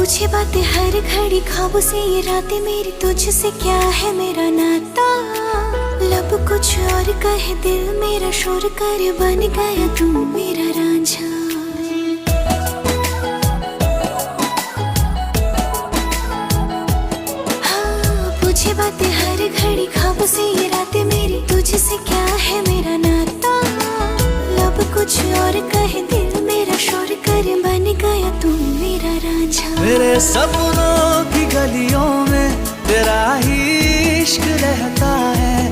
पूछे बातें हर घड़ी, ख्वाबों से ये रातें मेरी, तुझसे क्या है मेरा नाता। लब कुछ और कहे, दिल मेरा शोर करे, बन गया तू मेरा रांझा। हाँ, पूछे बातें हर घड़ी, ख्वाबों से ये रातें मेरी, तुझसे क्या है मेरा नाता। लब कुछ और कहे, दिल मेरा शोर करे, बन गया तू मेरा रांझा। मेरे सपनों की गलियों में तेरा ही इश्क रहता है,